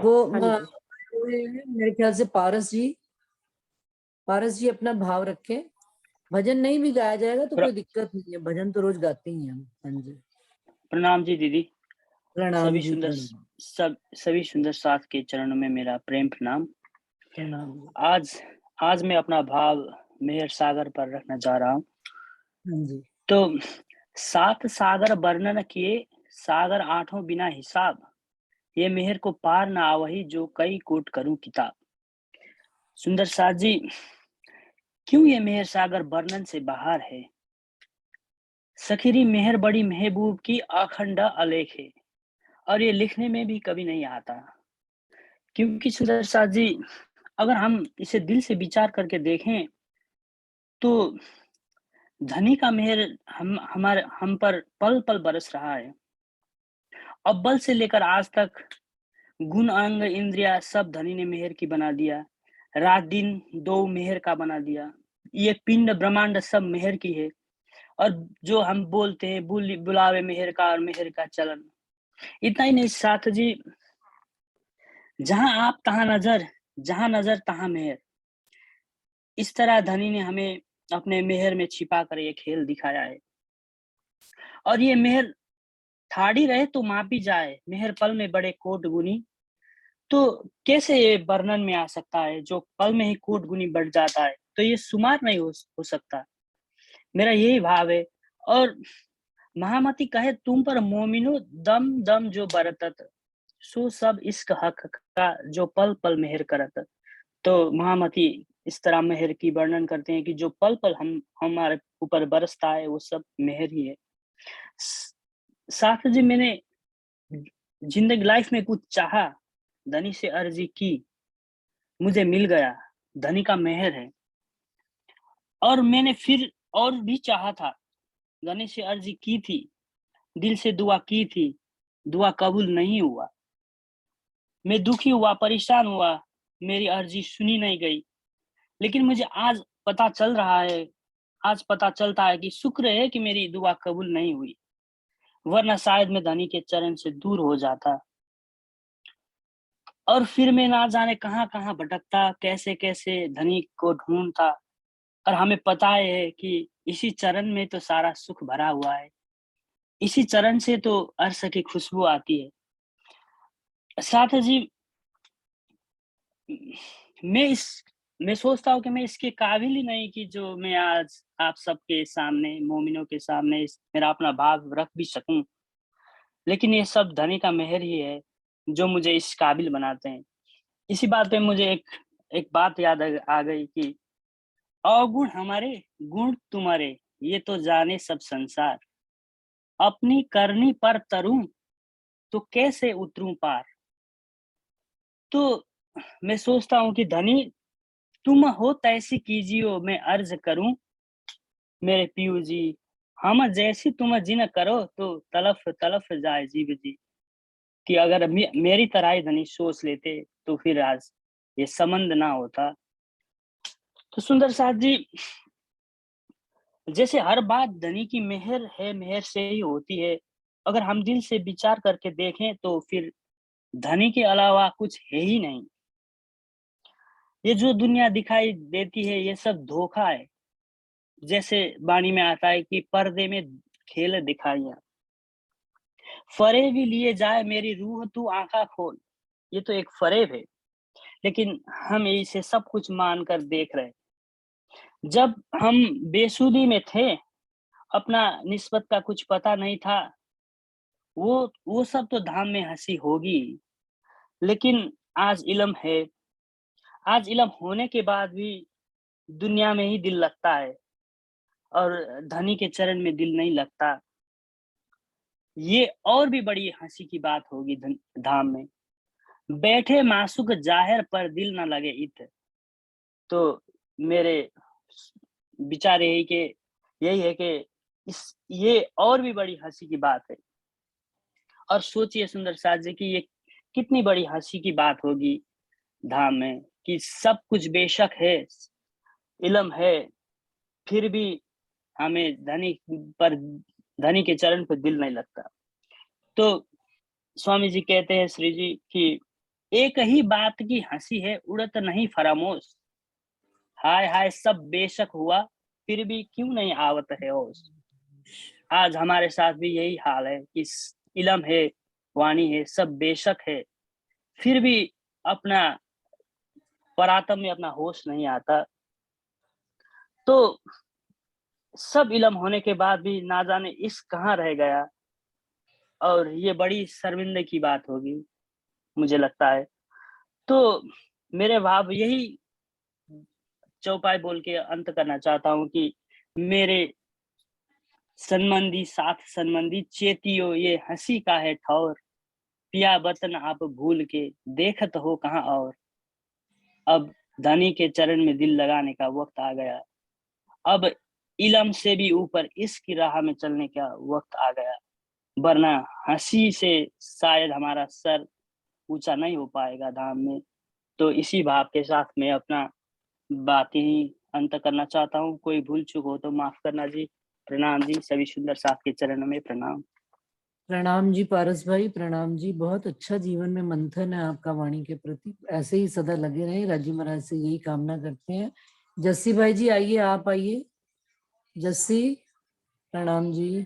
वो हाँ जी। मेरे ख्याल से पारस जी अपना भाव रखें। भजन नहीं भी गाया जाएगा तो प्र, कोई दिक्कत नहीं है, भजन तो रोज गाते ही हैं हम। हाँ जी, प्रणाम जी दीदी। प्रणाम सभी जी, सुंदर प्रणाम। सभी सुंदर साथ के चरणों में मेरा प्रेम प्रणाम। प्रणाम जी। आज आज मैं अपना भाव मेहर सागर पर रखना चाह रहा हूँ। हाँ जी। तो सात सागर वर्णन किए, सागर आठों बिना हिसाब, ये मेहर को पार ना आवही, जो कई कोट करूं किताब। सुंदर साथ जी, क्यों ये मेहर सागर वर्णन से बाहर है। सखीरी मेहर बड़ी महबूब की अखंड आलेख है, और ये लिखने में भी कभी नहीं आता। क्योंकि सुंदर साथ जी, अगर हम इसे दिल से विचार करके देखें तो धनी का मेहर हम पर पल पल बरस रहा है। अव्वल से लेकर आज तक गुण अंग इंद्रिया सब धनी ने मेहर की बना दिया। रात दिन दो मेहर का बना दिया। ये पिंड ब्रह्मांड सब मेहर की है। और जो हम बोलते हैं बुलावे मेहर का और मेहर का चलन। इतना ही नहीं साथ जी, जहां आप तहां नजर, जहां नजर तहां मेहर, इस तरह धनी ने हमें अपने मेहर में छिपा कर ये खेल दिखाया है। और ये मेहर ठाड़ी रहे तो मापी जाए, मेहर पल में बड़े कोट गुनी। तो कैसे ये वर्णन में आ सकता है, जो पल में ही कोट गुनी बढ़ जाता है, तो ये शुमार नहीं हो सकता। मेरा यही भाव है। और महामती कहे तुम पर मोमिनो दम दम जो बरतत, सो सब इश्क हक का जो पल पल मेहर करत। तो महामती इस तरह मेहर की वर्णन करते हैं कि जो पल पल हम हमारे ऊपर बरसता है वो सब मेहर ही है। साथ जी, मैंने जिंदगी लाइफ में कुछ चाहा, धनी से अर्जी की, मुझे मिल गया, धनी का मेहर है। और मैंने फिर और भी चाहा था, धनी से अर्जी की थी, दिल से दुआ की थी, दुआ कबूल नहीं हुआ। मैं दुखी हुआ, परेशान हुआ, मेरी अर्जी सुनी नहीं गई। लेकिन मुझे आज पता चल रहा है, आज पता चलता है कि शुक्र है कि मेरी दुआ कबूल नहीं हुई, वरना शायद मैं धनी के चरण से दूर हो जाता। और फिर मैं ना जाने कहाँ-कहाँ भटकता, कैसे-कैसे धनी को ढूँढता। और हमें पता है कि इसी चरण में तो सारा सुख भरा हुआ है। इसी चरण से तो अर्श की खुशबू आती है। साथ जी, मैं इस मैं सोचता हूँ कि मैं इसके काबिल ही नहीं कि जो मैं आज आप सबके सामने, मोमिनों के सामने इस मेरा अपना भाव रख भी सकूँ। लेकिन ये सब धनी का मेहर ही है, जो मुझे इस काबिल बनाते हैं। इसी बात पे मुझे एक एक बात याद आ गई कि अवगुण हमारे, गुण तुम्हारे, ये तो जाने सब संसार। अपनी करनी पर तरूँ, तो कैसे उतरूँ पार। तो मैं सोचता हूँ कि धनी तुम हो तैसी कीजियो मैं अर्ज करूँ, मेरे पियू जी, हम जैसी तुम जिन करो, तो तलफ तलफ जाए जीव जी। कि अगर मेरी तरह ही धनी सोच लेते तो फिर आज ये संबंध ना होता। तो सुंदर साथ जी, जैसे हर बात धनी की मेहर है, मेहर से ही होती है। अगर हम दिल से विचार करके देखें तो फिर धनी के अलावा कुछ है ही नहीं। ये जो दुनिया दिखाई देती है ये सब धोखा है। जैसे वाणी में आता है कि पर्दे में खेल दिखाइयाँ, फरेब भी लिए जाए मेरी रूह तू आँखा खोल। ये तो एक फरेब है, लेकिन हम इसे सब कुछ मानकर देख रहे हैं। जब हम बेसुधी में थे, अपना निस्बत का कुछ पता नहीं था, वो सब तो धाम में हँसी होगी। लेकिन आज इल्म है, आज इल्म होने के बाद भी दुनिया में ही दिल लगता है, और धनी के चरण में दिल नहीं लगता। ये और भी बड़ी हँसी की बात होगी धाम में। बैठे मासूक ज़ाहिर पर दिल न लगे इत। तो मेरे विचार यही है कि इस ये और भी बड़ी हँसी की बात है। और सोचिए सुंदर साथ जी कि ये कितनी बड़ी हँसी की बात होगी धाम में, कि सब कुछ बेशक है, इल्म है, फिर भी हमें पर धनी के चरण पे दिल नहीं लगता। तो स्वामी जी कहते हैं श्री जी कि एक ही बात की हंसी है उड़त नहीं फरामोश, हाय हाय सब बेशक हुआ फिर भी क्यों नहीं आवत है होश। आज हमारे साथ भी यही हाल है कि इलम है, वाणी है, सब बेशक है, फिर भी अपना परातम में अपना होश नहीं आता। तो सब इलम होने के बाद भी ना जाने इश्क कहाँ रह गया, और ये बड़ी शर्मिंदे की बात होगी मुझे लगता है। तो मेरे भाव यही चौपाई बोल के अंत करना चाहता हूँ कि मेरे सनमंदी साथ सनमंदी चेतियो ये हंसी का है ठौर, पिया वतन आप भूल के देखत हो कहाँ और। अब धनी के चरण में दिल लगाने का वक्त आ गया, अब इलम से भी ऊपर इश्क की राह में चलने का वक्त आ गया, वरना हंसी से शायद हमारा सर ऊंचा नहीं हो पाएगा धाम में। तो इसी भाव के साथ मैं अपना बात ही अंत करना चाहता हूँ। कोई भूल चूक हो तो माफ करना जी। प्रणाम जी, सभी सुंदर साथ के चरणों में प्रणाम। प्रणाम जी पारस भाई, प्रणाम जी। बहुत अच्छा जीवन में मंथन है आपका वाणी के प्रति, ऐसे ही सदा लगे रहे। राजी महाराज से यही कामना करते हैं। जस्सी भाई जी आइए, आप आइए। जस्सी, प्रणाम जी।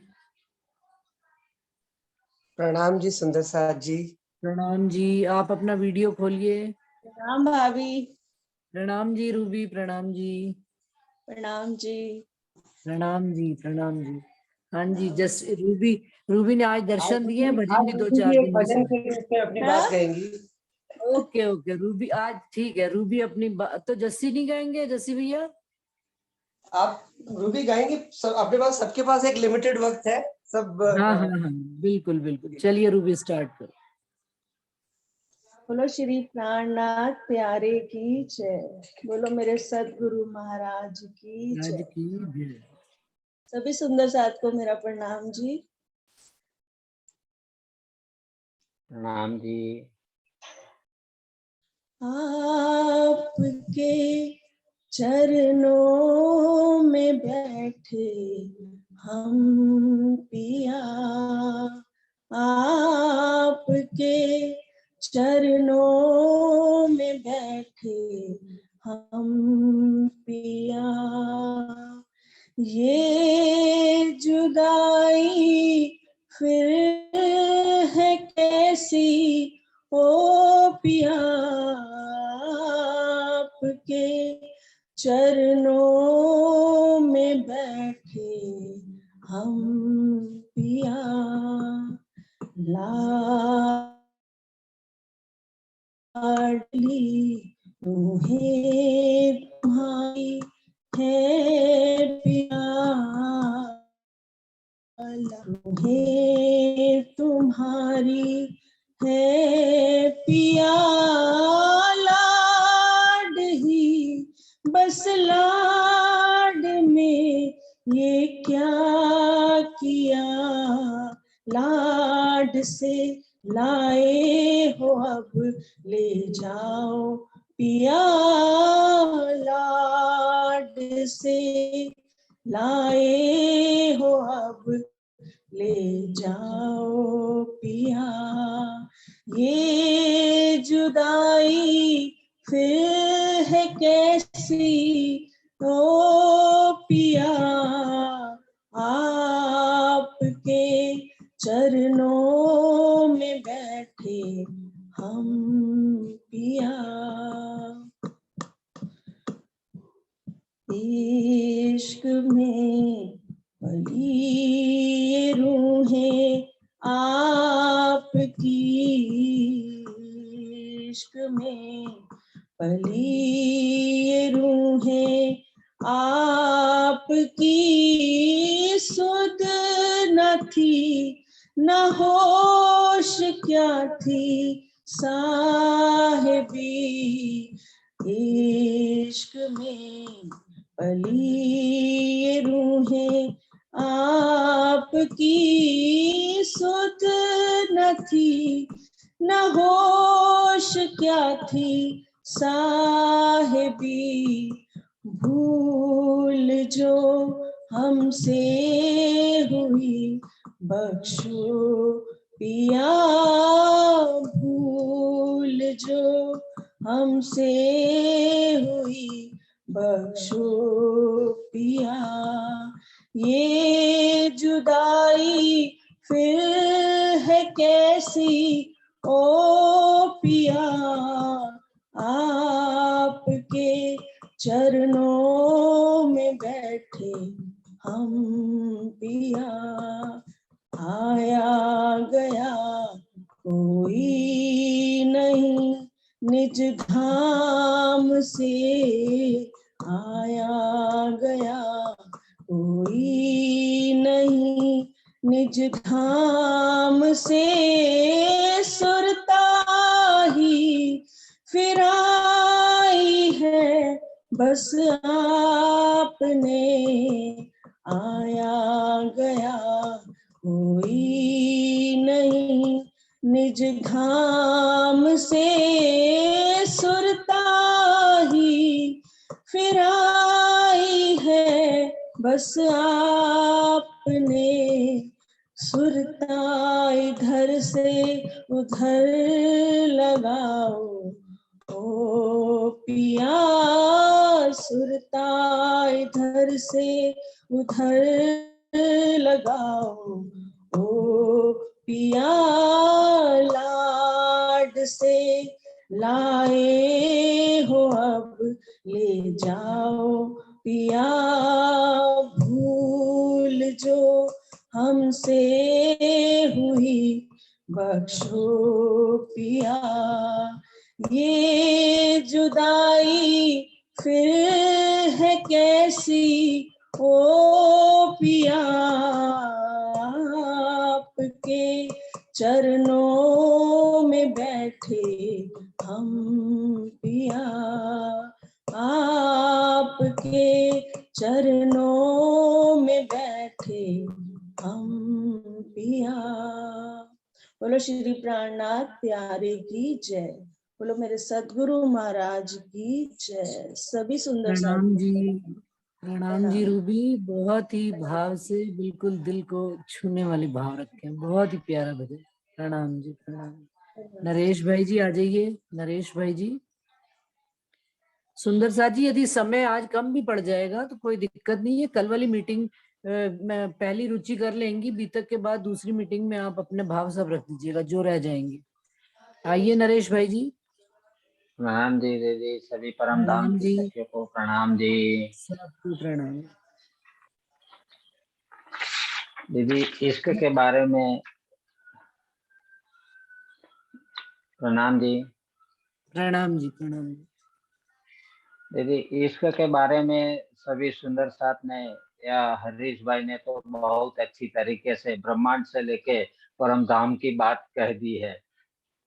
प्रणाम जी सुंदर साथ जी। प्रणाम जी। आप अपना वीडियो खोलिए। प्रणाम भाभी। प्रणाम जी रूबी, प्रणाम जी। प्रणाम जी। प्रणाम जी, प्रणाम जी। हाँ जी, जस रूबी, रूबी ने आज दर्शन दिए हैं, भजन भी 2-4 दिन में भजन सुना। के रूप में अपनी बात कहेंगी। ओके ओके रूबी, आज ठीक है। रूबी अपनी तो जस्सी नहीं गाएंगे? जस्सी भैया आप रूबी गाएंगे? सब अपने पास, सबके पास एक लिमिटेड वक्त है सब। हाँ हाँ हाँ, बिल्कुल बिल्कुल। चलिए रूबी स्टार्ट करो। बोलो श्री प्राणनाथ प्यारे की जय। बोलो मेरे सदगुरु महाराज की आज जय। की जय। सभी सुंदर साथ को मेरा प्रणाम जी। प्रणाम जी। आपके चरणों में बैठे हम पिया, आपके चरणों में बैठे हम पिया। ये जुदाई फिर है कैसी ओ पिया, आपके चरणों में बैठे हम पिया। लाडली तुम्हें तुम्हारी है पिया, तुम्हें तुम्हारी है पिया। लाड ही बस लाड में ये क्या किया, लाड से लाए हो अब ले जाओ पिया, लाड से लाए हो अब ले जाओ पिया। ये जुदाई फिर है कैसी ओ पिया, आपके चरणों में बैठे हम पिया। इश्क में पली रूहें आपकी, इश्क में पली रूहें आपकी, सुध न थी न होश क्या थी साहिबी, इश्क में पली रूहें आपकी, सुध न थी न होश क्या थी साहिबी, भूल जो हमसे हुई बख्शो पिया, भूल जो हमसे हुई बख्शो पिया। ये जुदाई फिर है कैसी ओ पिया, आपके चरणों में बैठे हम पिया। आया गया कोई नहीं निज धाम से, आया गया कोई नहीं निज धाम से। सुरता ही फिर आई है बस आपने, आया गया कोई नहीं निज धाम से। सुरता ही फिर आई है बस आपने, सुरता इधर से उधर लगाओ ओ पिया। सुरता इधर से उधर लगाओ ओ पिया। लाड से लाए हो अब ले जाओ पिया। भूल जो हमसे हुई बख्शो पिया। ये जुदाई फिर है कैसी ओ पिया, आपके चरणों में बैठे हम पिया। आपके चरणों में बैठे हम पिया। बोलो श्री प्राणनाथ प्यारे की जय। बोलो मेरे सदगुरु महाराज की जय। सभी सुंदर प्रणाम साथी जी, प्रणाम जी रूबी। बहुत ही भाव से, बिल्कुल दिल को छूने वाली भाव रखे हैं, बहुत ही प्यारा भजन। प्रणाम जी, प्रणाम। नरेश भाई जी आ जाइए। नरेश भाई जी, सुंदर साथ जी, यदि समय आज कम भी पड़ जाएगा तो कोई दिक्कत नहीं है। कल वाली मीटिंग मैं पहली रुचि कर लेंगी, बीतक के बाद दूसरी मीटिंग में आप अपने भाव सब रख दीजिएगा जो रह जाएंगे। आइए नरेश भाई जी। प्रणाम जी दीदी, सभी परम धाम प्रणाम की जी, सखियों को प्रणाम जी। सबको प्रणाम। दीदी इश्क के बारे में प्रणाम जी। प्रणाम जी, प्रणाम जी। दीदी इश्क के बारे में सभी सुंदर साथ ने या हरीश भाई ने तो बहुत अच्छी तरीके से ब्रह्मांड से लेके परम धाम की बात कह दी है।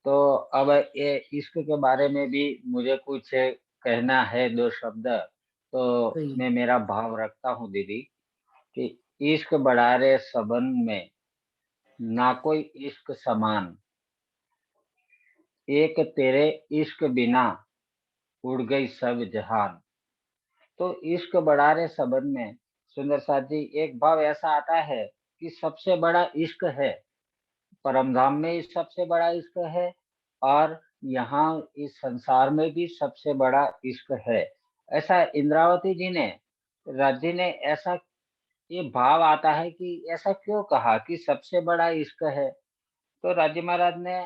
तो अब ये इश्क के बारे में भी मुझे कुछ कहना है, दो शब्द। तो सही। मैं मेरा भाव रखता हूँ दीदी कि इश्क बढ़ा रे सबन में, ना कोई इश्क समान, एक तेरे इश्क बिना उड़ गई सब जहान। तो इश्क बढ़ा रे सबन में सुंदर साथ जी एक भाव ऐसा आता है कि सबसे बड़ा इश्क है, परमधाम में ही सबसे बड़ा इश्क है, और यहाँ इस संसार में भी सबसे बड़ा इश्क है। ऐसा इंद्रावती जी ने, राजी ने ऐसा, ये भाव आता है कि ऐसा क्यों कहा कि सबसे बड़ा इश्क है। तो राजी महाराज ने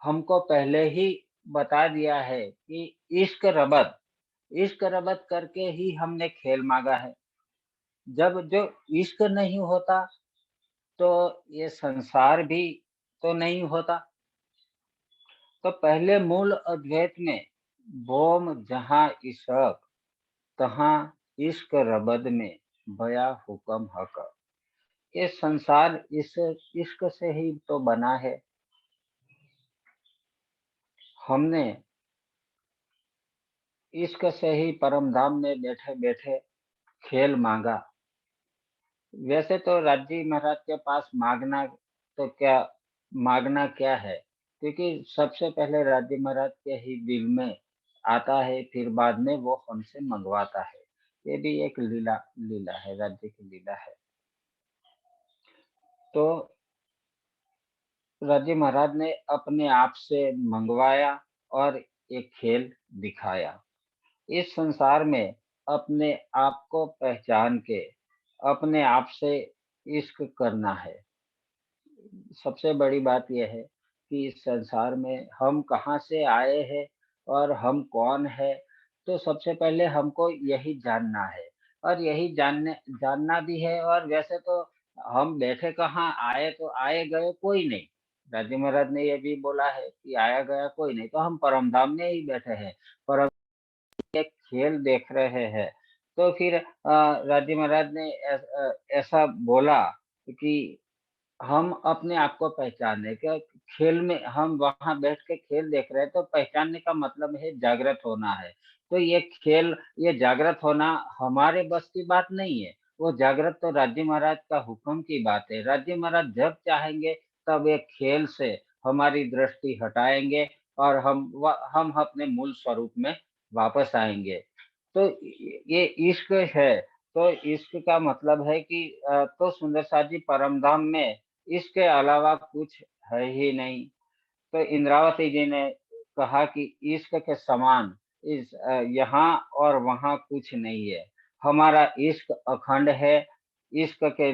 हमको पहले ही बता दिया है कि इश्क रबत करके ही हमने खेल मांगा है। जब जो इश्क नहीं होता तो ये संसार भी तो नहीं होता। तो पहले मूल अद्वैत में बोम जहां इश्क, तहां इश्क रबद में बया हुक्म हक। ये संसार इस इश्क से ही तो बना है। हमने इश्क से ही परम धाम में बैठे बैठे खेल मांगा। वैसे तो राजी महाराज के पास मांगना तो क्या, मांगना क्या है, क्योंकि सबसे पहले राजी महाराज के ही दिल में आता है, फिर बाद में वो हमसे मंगवाता है। ये भी एक लीला लीला है, राज्य की लीला है। तो राजी महाराज ने अपने आप से मंगवाया, और एक खेल दिखाया। इस संसार में अपने आप को पहचान के अपने आप से इश्क करना है। सबसे बड़ी बात यह है कि इस संसार में हम कहाँ से आए हैं और हम कौन है। तो सबसे पहले हमको यही जानना है और यही जानना भी है। और वैसे तो हम बैठे कहाँ, आए तो आए गए कोई नहीं। राजी महाराज ने यह भी बोला है कि आया गया कोई नहीं, तो हम परमधाम में ही बैठे हैं, परम एक खेल देख रहे हैं। तो फिर राजी महाराज ने ऐसा बोला कि हम अपने आप को पहचाने क्या, खेल में हम वहां बैठ के खेल देख रहे हैं, तो पहचानने का मतलब है जागृत होना है। तो ये खेल, ये जागृत होना हमारे बस की बात नहीं है। वो जागृत तो राज्य महाराज का हुक्म की बात है। राज्य महाराज जब चाहेंगे तब एक खेल से हमारी दृष्टि हटाएंगे और हम अपने मूल स्वरूप में वापस आएंगे। तो ये इश्क है। तो इश्क का मतलब है कि तो सुंदर साथ जी परमधाम में इसके अलावा कुछ है ही नहीं। तो इंद्रावती जी ने कहा कि इश्क के समान इस यहाँ और वहाँ कुछ नहीं है। हमारा इश्क अखंड है। इश्क के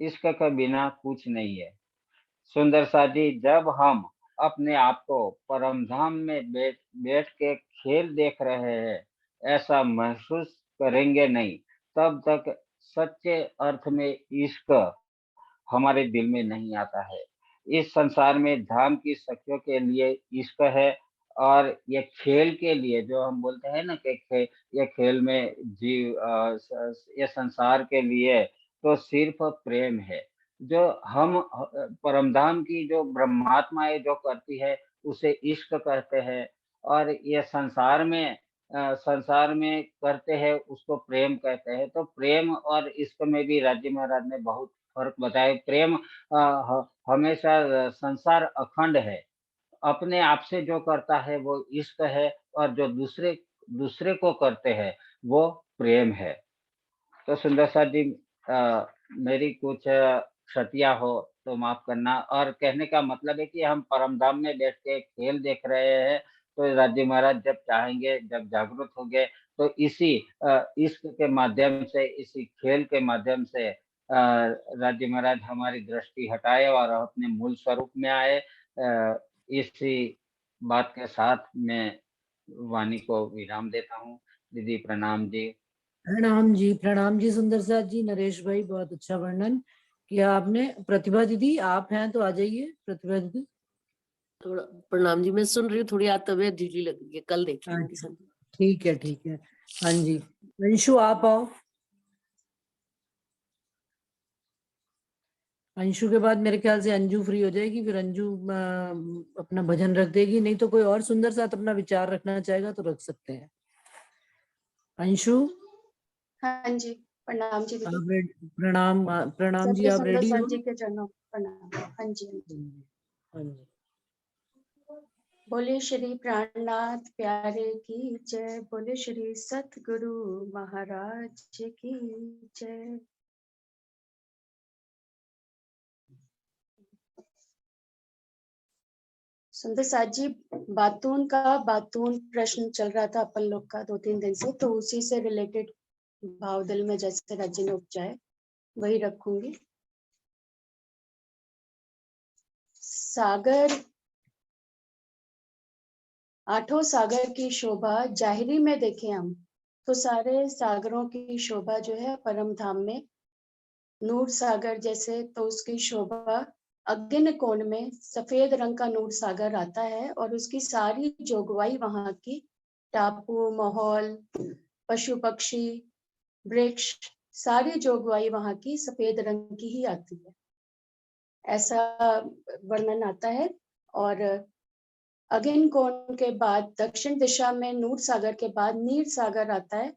इश्क के बिना कुछ नहीं है। सुंदर सा जी, जब हम अपने आप को परमधाम में बैठ के खेल देख रहे हैं ऐसा महसूस करेंगे नहीं, तब तक सच्चे अर्थ में इश्क हमारे दिल में नहीं आता है। इस संसार में धाम की सखियों के लिए इश्क है, और ये खेल के लिए जो हम बोलते हैं ना कि ये खेल में ये संसार के लिए तो सिर्फ प्रेम है। जो हम परमधाम की जो ब्रह्मात्माएं जो करती है उसे इश्क कहते हैं, और ये संसार में करते हैं उसको प्रेम कहते हैं। तो प्रेम और इश्क में भी राज्य महाराज ने बहुत फर्क बताया। प्रेम हमेशा संसार अखंड है, अपने आप से जो करता है वो इश्क है, और जो दूसरे दूसरे को करते हैं वो प्रेम है। तो सुंदर सा जी, मेरी कुछ क्षतियाँ हो तो माफ करना। और कहने का मतलब है कि हम परमधाम में बैठ के खेल देख रहे हैं, तो राज्य महाराज जब चाहेंगे, जब जागृत होंगे, तो इसी इश्क के माध्यम से, इसी खेल के माध्यम से राज्य महाराज हमारी दृष्टि हटाए और अपने मूल स्वरूप में आए। इसी बात के साथ मैं वाणी को विराम देता हूँ। दीदी प्रणाम जी। प्रणाम जी सुंदर साथ जी। नरेश भाई, बहुत अच्छा वर्णन किया आपने। प्रतिभा दीदी आप हैं तो आ जाइए। प्रतिभा दीदी। थोड़ा प्रणाम जी, मैं सुन रही हूँ, थोड़ी आज तबीयत ढीली लग रही है, कल देख लूंगी। अच्छा, ठीक है ठीक है। हाँ जी, अंशु आप आओ। अंशु के बाद मेरे ख्याल से अंजू फ्री हो जाएगी, फिर अंजू अपना भजन रख देगी। नहीं तो कोई और सुंदर साथ अपना विचार रखना चाहेगा तो रख सकते हैं। अंशु। हाँ जी, प्रणाम जी दीदी। प्रणाम प्रणाम जी, सत्य आप सुंदर रेडी हो? साथ जी के चरणों प्रणाम। हाँ जी, हाँ जी। हाँ जी। बोले श्री प्राणनाथ प्यारे की जय। बोले श्री सतगुरु महाराज की जय। सुंदर साथ जी, बातून प्रश्न चल रहा था अपन लोग का 2-3 दिन से, तो उसी से रिलेटेड भाव दिल में जैसे राज्य ने उपजाए वही रखूंगी। सागर, आठों सागर की शोभा जाहिरी में देखें हम तो सारे सागरों की शोभा जो है परम धाम में नूर सागर जैसे, तो उसकी शोभा अग्नि कोण में सफेद रंग का नूर सागर आता है और उसकी सारी जोगवाई वहां की, टापू, माहौल, पशु पक्षी, वृक्ष, सारी जोगवाई वहां की सफेद रंग की ही आती है, ऐसा वर्णन आता है। और अगिन कोण के बाद दक्षिण दिशा में नूर सागर के बाद नीर सागर आता है,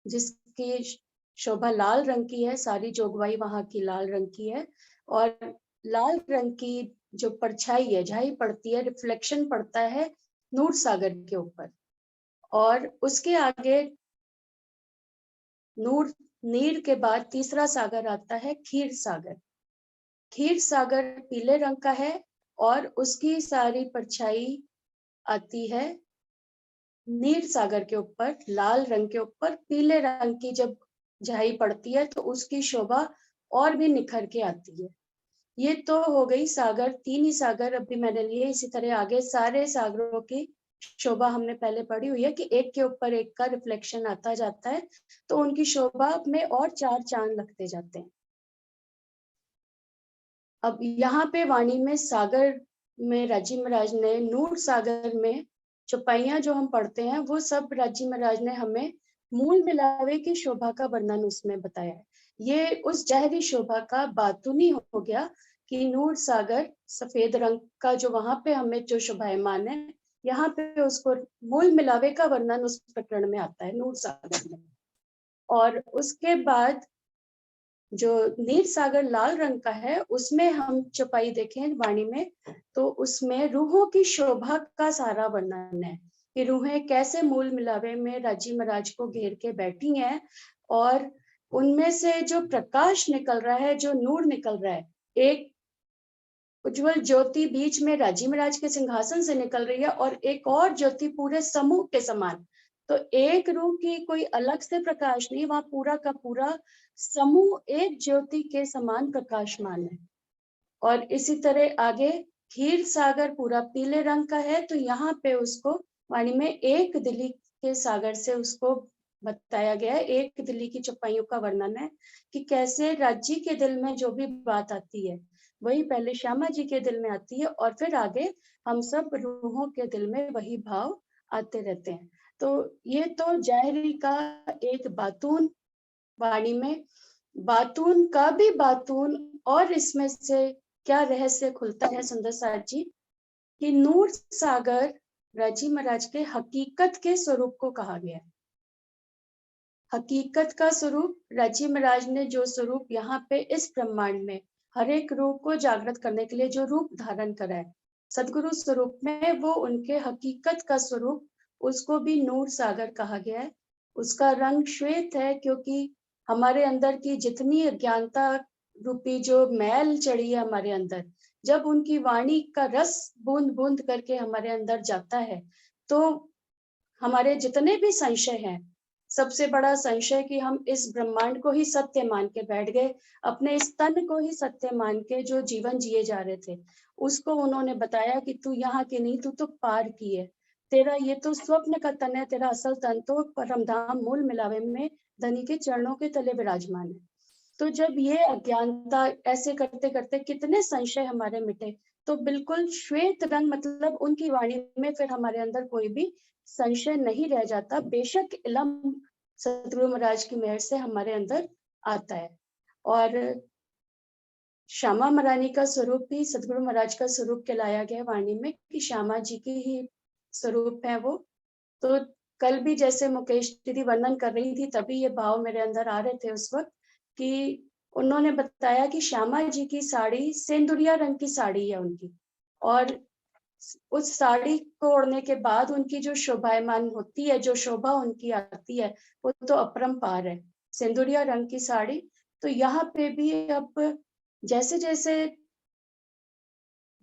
जिसकी शोभा लाल रंग की है, सारी जोगवाई वहां की लाल रंग की है। और लाल रंग की जो परछाई है, झाई पड़ती है, रिफ्लेक्शन पड़ता है नूर सागर के ऊपर। और उसके आगे नीर के बाद तीसरा सागर आता है खीर सागर। खीर सागर पीले रंग का है और उसकी सारी परछाई आती है नील सागर के ऊपर, लाल रंग के ऊपर पीले रंग की जब झाई पड़ती है तो उसकी शोभा और भी निखर के आती है। ये तो हो गई सागर, 3 ही सागर अभी मैंने लिए। इसी तरह आगे सारे सागरों की शोभा हमने पहले पढ़ी हुई है कि एक के ऊपर एक का रिफ्लेक्शन आता जाता है, तो उनकी शोभा में और 4 चांद लगते जाते हैं। अब यहाँ पे वाणी में सागर में राजी महाराज ने, नूर सागर में चौपाइयां जो हम पढ़ते हैं वो सब राजी महाराज ने हमें मूल मिलावे की शोभा का वर्णन उसमें बताया है। ये उस जहरी शोभा का बातूनी हो गया कि नूर सागर सफेद रंग का जो वहां पे हमें जो शोभायमान है, यहाँ पे उसको मूल मिलावे का वर्णन उस प्रकरण में आता है नूर सागर में। और उसके बाद जो नील सागर लाल रंग का है उसमें हम चौपाई देखें वाणी में, तो उसमें रूहों की शोभा का सारा वर्णन है कि रूहें कैसे मूल मिलावे में राजी महाराज को घेर के बैठी हैं और उनमें से जो प्रकाश निकल रहा है, जो नूर निकल रहा है, एक उज्जवल ज्योति बीच में राजी महाराज के सिंहासन से निकल रही है और एक और ज्योति पूरे समूह के समान। तो एक रूह की कोई अलग से प्रकाश नहीं, वहां पूरा का पूरा समूह एक ज्योति के समान प्रकाशमान है। और इसी तरह आगे क्षीर सागर पूरा पीले रंग का है, तो यहाँ पे उसको वाणी में एक दिली के सागर से उसको बताया गया है। एक दिली की चौपाइयों का वर्णन है कि कैसे राज्य के दिल में जो भी बात आती है वही पहले श्यामा जी के दिल में आती है और फिर आगे हम सब रूहों के दिल में वही भाव आते रहते हैं। तो ये तो जाहरी का एक बातून, वाणी में बातून का भी बातून। और इसमें से क्या रहस्य खुलता है सुंदर सार जी कि नूर सागर राजी महाराज के हकीकत के स्वरूप को कहा गया है। हकीकत का स्वरूप राजी महाराज ने जो स्वरूप यहाँ पे इस ब्रह्मांड में हर एक रूप को जागृत करने के लिए जो रूप धारण करा है सदगुरु स्वरूप में, वो उनके हकीकत का स्वरूप, उसको भी नूर सागर कहा गया है। उसका रंग श्वेत है क्योंकि हमारे अंदर की जितनी अज्ञानता रूपी जो मैल चढ़ी है हमारे अंदर, जब उनकी वाणी का रस बूंद बूंद करके हमारे अंदर जाता है तो हमारे जितने भी संशय हैं, सबसे बड़ा संशय कि हम इस ब्रह्मांड को ही सत्य मान के बैठ गए, अपने इस तन को ही सत्य मान के जो जीवन जिए जा रहे थे, उसको उन्होंने बताया कि तू यहाँ की नहीं, तू तो पार की है, तेरा ये तो स्वप्न का तन है, तेरा असल तन तो परमधाम मूल मिलावे में धनी के चरणों के तले विराजमान है। तो जब ये अज्ञानता ऐसे करते करते कितने संशय हमारे मिटे, तो बिल्कुल श्वेत रंग मतलब उनकी वाणी में फिर हमारे अंदर कोई भी संशय नहीं रह जाता। बेशक इलम सतगुरु महाराज की मेहर से हमारे अंदर आता है। और श्यामा महारानी का स्वरूप भी सतगुरु महाराज का स्वरूप कहलाया गया वाणी में कि श्यामा जी की ही स्वरूप है वो। तो कल भी जैसे मुकेश दीदी वर्णन कर रही थी तभी ये भाव मेरे अंदर आ रहे थे उस वक्त कि उन्होंने बताया कि श्यामा जी की साड़ी सेंदुरिया रंग की साड़ी है उनकी, और उस साड़ी को ओढ़ने के बाद उनकी जो शोभायमान होती है, जो शोभा उनकी आती है, वो तो अपरंपार है, सिंदूरिया रंग की साड़ी। तो यहाँ पे भी अब जैसे जैसे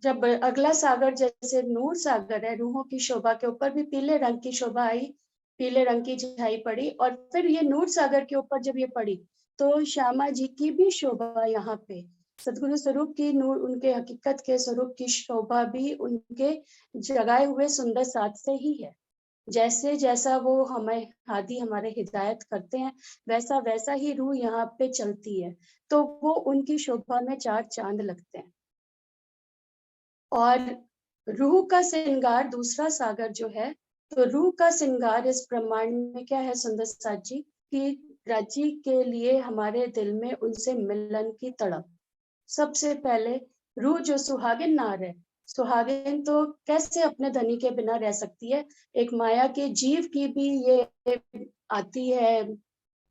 जब अगला सागर जैसे नूर सागर है, रूहों की शोभा के ऊपर भी पीले रंग की शोभा आई, पीले रंग की झाई पड़ी, और फिर ये नूर सागर के ऊपर जब ये पड़ी तो श्यामा जी की भी शोभा यहाँ पे सदगुरु स्वरूप की नूर, उनके हकीकत के स्वरूप की शोभा भी उनके जगाए हुए सुंदर साथ से ही है। जैसे जैसा वो हमें आदि हमारे हिदायत करते हैं वैसा वैसा ही रूह यहाँ पे चलती है, तो वो उनकी शोभा में 4 चांद लगते हैं। और रूह का श्रृंगार दूसरा सागर जो है, तो रूह का श्रृंगार इस ब्रह्मांड में क्या है सुंदर साथ जी कि राज्य के लिए हमारे दिल में उनसे मिलन की तड़प। सबसे पहले रूह जो सुहागिन नार है, सुहागिन तो कैसे अपने धनी के बिना रह सकती है, एक माया के जीव की भी ये आती है।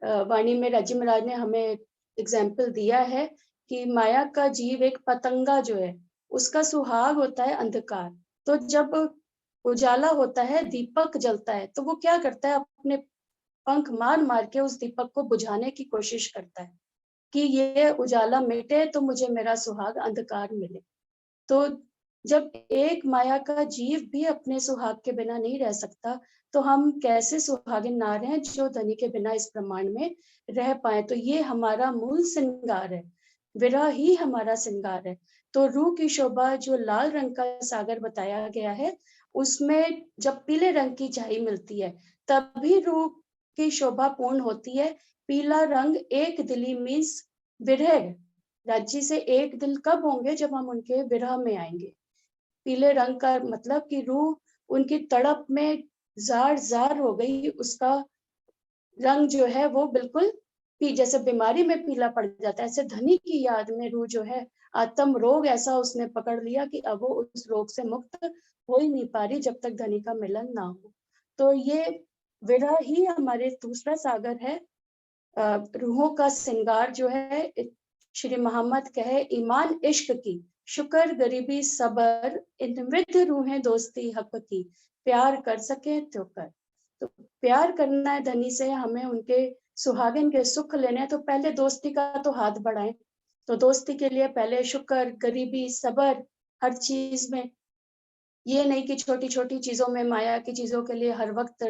वाणी में राजी महाराज ने हमें एग्जाम्पल दिया है कि माया का जीव एक पतंगा जो है उसका सुहाग होता है अंधकार, तो जब उजाला होता है, दीपक जलता है, तो वो क्या करता है, अपने पंख मार मार के उस दीपक को बुझाने की कोशिश करता है कि ये उजाला मिटे तो मुझे मेरा सुहाग अंधकार मिले। तो जब एक माया का जीव भी अपने सुहाग के बिना नहीं रह सकता, तो हम कैसे सुहागिन नार हैं जो धनी के बिना इस ब्रह्मांड में रह पाए। तो ये हमारा मूल श्रृंगार है, विरह ही हमारा श्रृंगार है। तो रूह की शोभा जो लाल रंग का सागर बताया गया है, उसमें जब पीले रंग की छाई मिलती है तभी रूह की शोभा पूर्ण होती है। पीला रंग एक दिली मीन्स विरह। राज्य से एक दिल कब होंगे? जब हम उनके विरह में आएंगे। पीले रंग का मतलब कि रूह उनकी तड़प में जार जार हो गई, उसका रंग जो है वो बिल्कुल जैसे बीमारी में पीला पड़ जाता है, ऐसे धनी की याद में रूह जो है आत्म रोग ऐसा उसने पकड़ लिया कि अब वो उस रोग से मुक्त हो ही नहीं पा रही जब तक धनी का मिलन ना हो। तो ये विरह ही हमारे दूसरा सागर है। रूहों का श्रृंगार जो है, श्री मोहम्मद कहे ईमान इश्क की, शुक्र गरीबी सबर, इन विध रूहें दोस्ती हक की, प्यार कर सके तो कर। तो प्यार करना है धनी से, हमें उनके सुहागिन के सुख लेने हैं, तो पहले दोस्ती का तो हाथ बढ़ाएं। तो दोस्ती के लिए पहले शुक्र गरीबी सबर, हर चीज में ये नहीं कि छोटी छोटी चीजों में, माया की चीजों के लिए हर वक्त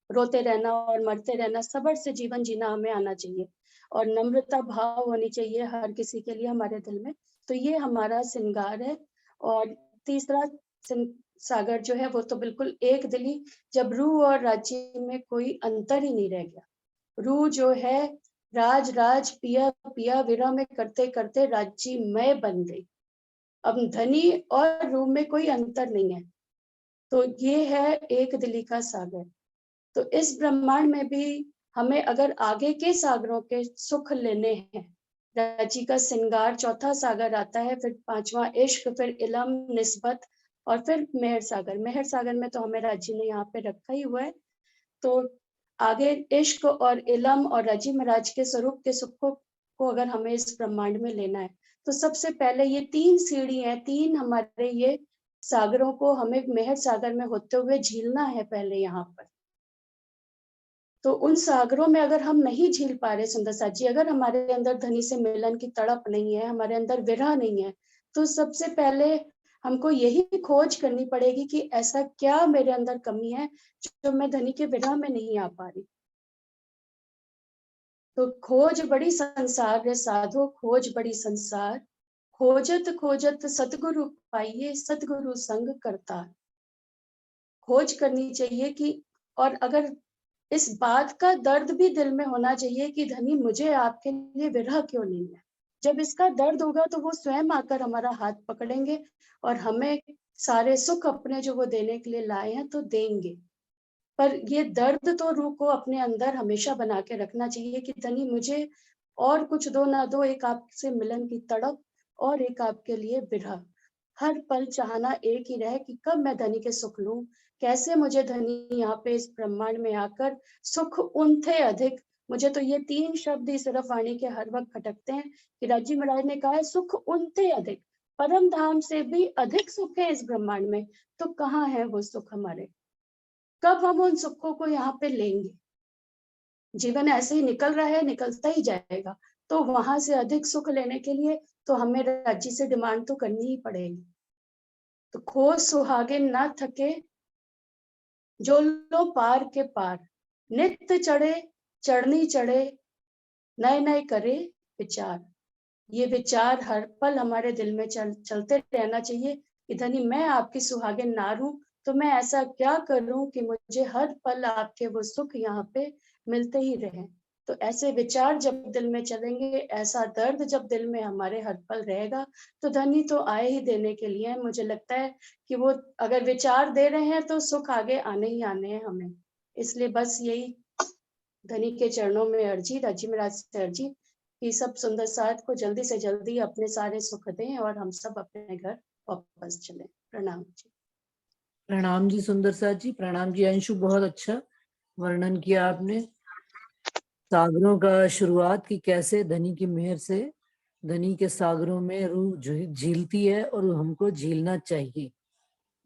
रोते रहना और मरते रहना। सबर से जीवन जीना हमें आना चाहिए और नम्रता भाव होनी चाहिए हर किसी के लिए हमारे दिल में। तो ये हमारा श्रृंगार है। और तीसरा सागर जो है वो तो बिल्कुल एक दिली, जब रूह और राज्य में कोई अंतर ही नहीं रह गया। रूह जो है राज राज पिया पिया विरह में करते करते राज्य में बन गई। अब धनी और रूह में कोई अंतर नहीं है। तो ये है एक दिली का सागर। तो इस ब्रह्मांड में भी हमें अगर आगे के सागरों के सुख लेने हैं, राज्य का श्रृंगार चौथा सागर आता है, फिर पांचवा इश्क, फिर इलम निस्बत और फिर मेहर सागर। मेहर सागर में तो हमें राज्य ने यहाँ पे रखा ही हुआ है। तो आगे इश्क और इलम और राजी महाराज के स्वरूप के सुखों को अगर हमें इस ब्रह्मांड में लेना है, तो सबसे पहले ये तीन सीढ़ी है, तीन हमारे ये सागरों को हमें मेहर सागर में होते हुए झीलना है पहले यहाँ पर। तो उन सागरों में अगर हम नहीं झील पा रहे सुंदर साथ जी, अगर हमारे अंदर धनी से मिलन की तड़प नहीं है, हमारे अंदर विरह नहीं है, तो सबसे पहले हमको यही खोज करनी पड़ेगी कि ऐसा क्या मेरे अंदर कमी है जो मैं धनी के विरह में नहीं आ पा रही। तो खोज बड़ी संसार रे साधो, खोज बड़ी संसार, खोजत खोजत सतगुरु पाइए, सतगुरु संग करता। खोज करनी चाहिए कि, और अगर इस बात का दर्द भी दिल में होना चाहिए कि धनी मुझे आपके लिए विरह क्यों नहीं है। जब इसका दर्द होगा तो वो स्वयं आकर हमारा हाथ पकड़ेंगे और हमें सारे सुख अपने जो वो देने के लिए लाए हैं तो देंगे। पर ये दर्द तो रूह को अपने अंदर हमेशा बना के रखना चाहिए कि धनी मुझे और कुछ दो ना दो, एक आपसे मिलन की तड़प और एक आपके लिए विरह। हर पल चाहना एक ही रहे कि कब मैं धनी के सुख लूं, कैसे मुझे धनी यहाँ पे इस ब्रह्मांड में आकर सुख उनथे अधिक। मुझे तो ये तीन शब्द ही सिर्फ वाणी के हर वक्त खटकते हैं कि राजी महाराज ने कहा है सुख उनथे अधिक, परम धाम से भी अधिक सुख है इस ब्रह्मांड में। तो कहाँ है वो सुख हमारे? कब हम उन सुखों को यहाँ पे लेंगे? जीवन ऐसे ही निकल रहा है, निकलता ही जाएगा। तो वहां से अधिक सुख लेने के लिए तो हमें राज्य से डिमांड तो करनी ही पड़ेगी। तो खोज सुहागिन ना थके, जो लो पार के पार, नित्य चढ़े चढ़नी चढ़े, नए नए करे विचार। ये विचार हर पल हमारे दिल में चलते रहना चाहिए कि धनी मैं आपकी सुहागिन नार हूं, तो मैं ऐसा क्या करूं कि मुझे हर पल आपके वो सुख यहाँ पे मिलते ही रहे। तो ऐसे विचार जब दिल में चलेंगे, ऐसा दर्द जब दिल में हमारे हर पल रहेगा, तो धनी तो आए ही देने के लिए। मुझे लगता है कि वो अगर विचार दे रहे हैं तो सुख आगे आने ही आने हैं हमें। इसलिए बस यही धनी के चरणों में अर्जी, राजी महाराज से अर्जी कि सब सुंदर साथ को जल्दी से जल्दी अपने सारे सुख दें और हम सब अपने घर वापस चलें। प्रणाम जी। प्रणाम जी सुंदर साथ जी, प्रणाम जी अंशु, बहुत अच्छा वर्णन किया आपने सागरों का शुरुआत की, कैसे धनी की मेहर से धनी के सागरों में रूह झीलती है और हमको झीलना चाहिए।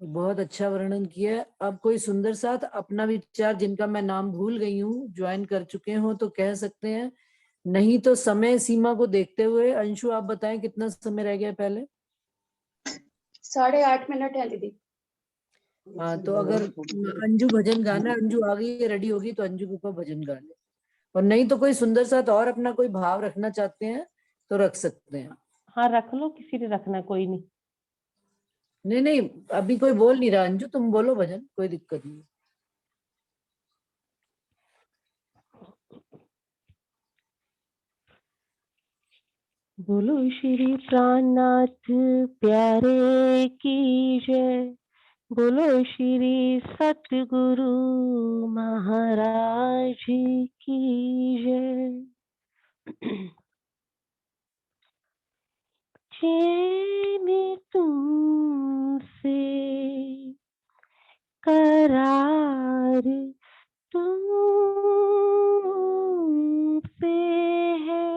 बहुत अच्छा वर्णन किया है। अब कोई सुंदर साथ अपना विचार, जिनका मैं नाम भूल गई हूँ, ज्वाइन कर चुके हो तो कह सकते हैं, नहीं तो समय सीमा को देखते हुए अंशु आप बताएं कितना समय रह गया पहले? 8:30 मिनट है दीदी। हाँ, तो अगर अंजू भजन गाना, अंजू आ गई है, रेडी होगी तो अंजू के ऊपर भजन गा ले, और नहीं तो कोई सुंदर साथ और अपना कोई भाव रखना चाहते हैं तो रख सकते हैं। हाँ रख लो, किसी ने रखना है, कोई नहीं। नहीं नहीं, अभी कोई बोल नहीं रहा, अंजू तुम बोलो भजन, कोई दिक्कत नहीं। बोलो श्री प्राणनाथ प्यारे की जय, बोलो श्री सतगुरु महाराज की जय। चैन तुमसे करार तुमसे है,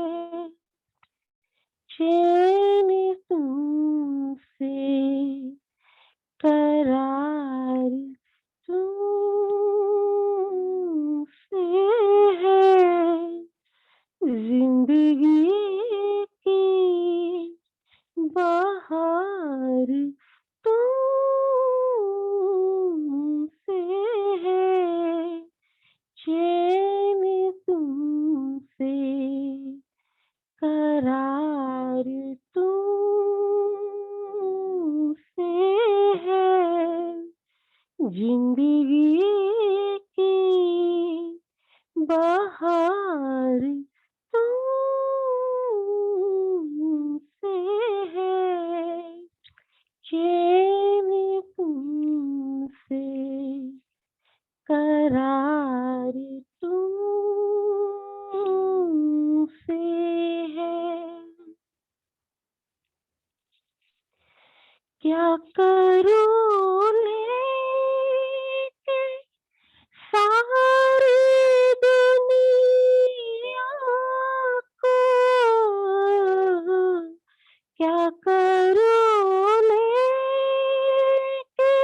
चैन तुमसे करार तुमसे है, जिंदगी की बाहर तुमसे है, चैन तुमसे करार तुमसे है, जिंदगी की बाहर तुमसे है, चैन तुमसे करार तुमसे है। क्या करूं लेके सारी दुनिया को, क्या करूं लेके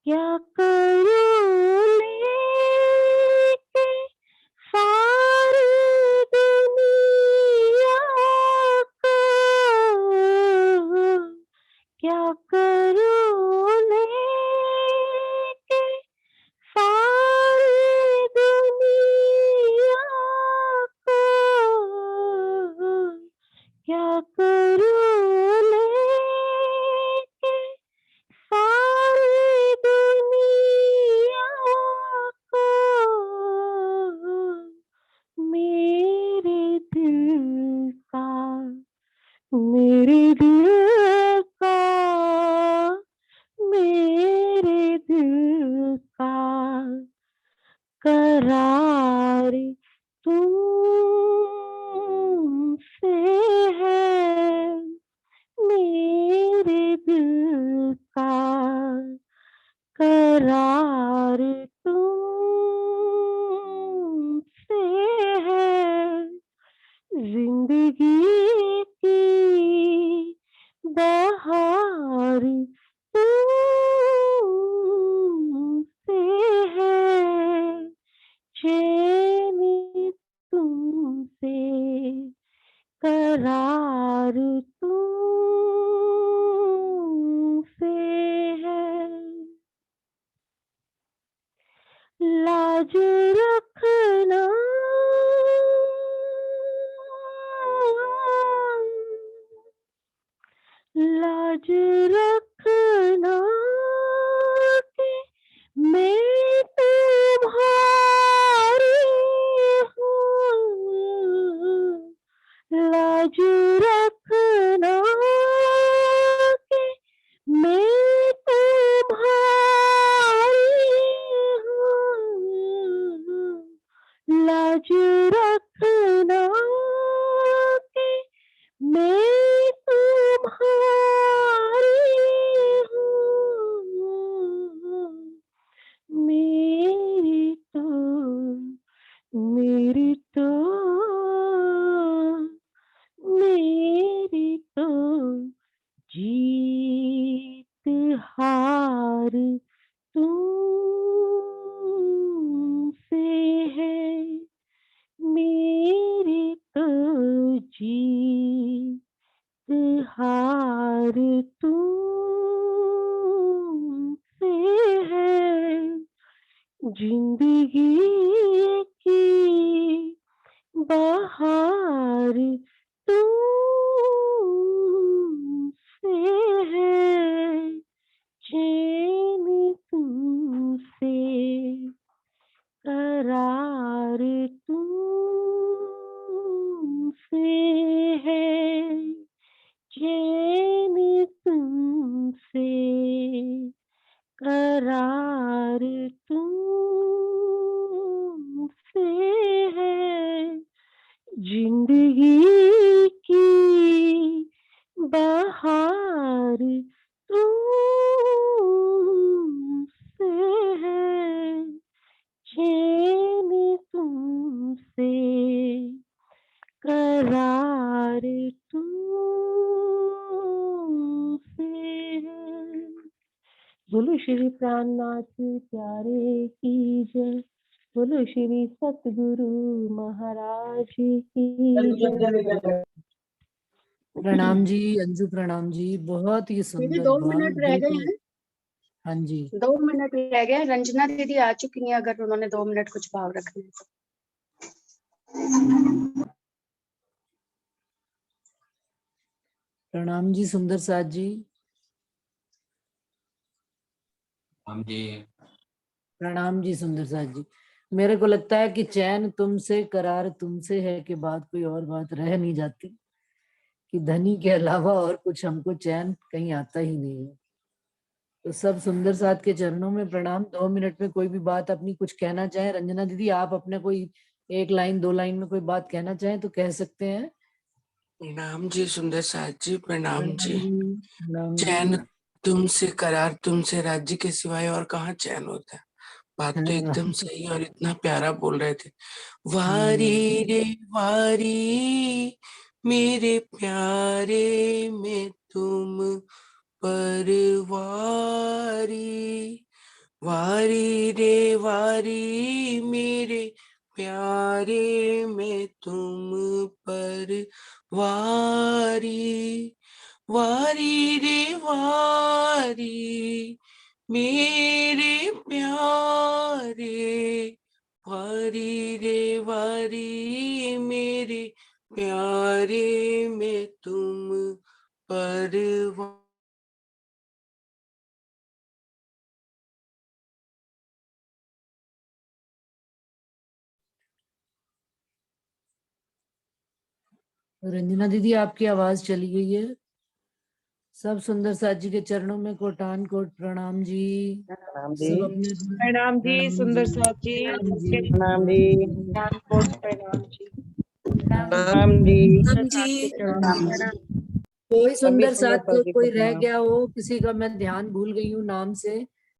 क्या करूं लेके सारी दुनिया को, क्या करूं लेके सारी दुनिया को, क्या करूं लेके सारी दुनिया को, मेरे दिल का, मेरे दिल का, मेरे दिल का करार तुमसे है, मेरे दिल का करार तुमसे है, जिंदगी की बहार तुमसे है, चैन तुमसे करार तुमसे है। लाज रखना लाज रखना कि मैं तुम्हारी हूँ, लाज रखना कि मैं तुम्हारी हूँ, लाज रखना कि मैं तुम्हारी हूँ, मेरी तो मेरी तो मेरी तो जीत हार तुमसे है, मेरी तो तुमसे है, जिंदगी की बहार तुमसे है, चैन तुमसे, करार तुमसे है, चैन तुमसे, करार तुमसे है, जिंदगी की बहार तुमसे है, चैन तुमसे, करार तुमसे है। बोलो श्री प्राणनाथ प्यारे की जय, बोलो श्री सतगुरु महाराज की जय। प्रणाम जी अंजू, प्रणाम जी, बहुत ही दीदी सुंदर 2 भाव, मिनट रह दिल गए को। हैं, हाँ जी, 2 मिनट रह गए हैं। रंजना दीदी आ चुकी हैं, अगर उन्होंने 2 मिनट कुछ भाव रखने हैं तो। प्रणाम जी सुंदर साथ जी, हम जी। प्रणाम जी सुंदर साथ जी। मेरे को लगता है कि चैन तुमसे, करार तुमसे है के बाद कोई और बात रह नहीं जाती, कि धनी के अलावा और कुछ हमको चैन कहीं आता ही नहीं है। तो सब सुंदर साथ के चरणों में प्रणाम। 2 मिनट में कोई भी बात अपनी कुछ कहना चाहे, रंजना दीदी आप अपने कोई 1 लाइन 2 लाइन में कोई बात कहना चाहें तो कह सकते हैं। प्रणाम जी सुंदर साथ जी, प्रणाम जी। प्रणाम जी। चैन तुमसे, करार तुमसे, राज्य के सिवाय और कहाँ चैन होता है। बात तो एकदम सही और इतना प्यारा बोल रहे थे। वारी रे वारी मेरे प्यारे में तुम परवारी, वारी रे वारी मेरे प्यारे में तुम परवारी, वारी रे वारी मेरे प्यारे, वारी रे वारी मेरे प्यारे में तुम परवारी। रंजना दीदी आपकी आवाज चली गई है। सब सुंदर साथ जी के चरणों में कोटान कोट प्रणाम जी। प्रणाम सब जी। अपने प्रणाम जी सुंदर साथ जी। प्रणाम जी। प्रणाम जी। प्रणाम जी। राम जी। कोई सभी सुंदर सुंदर साथ साथ जी को कोई रह प्रणाम। गया हो, किसी का मैं ध्यान भूल गई हूँ नाम से,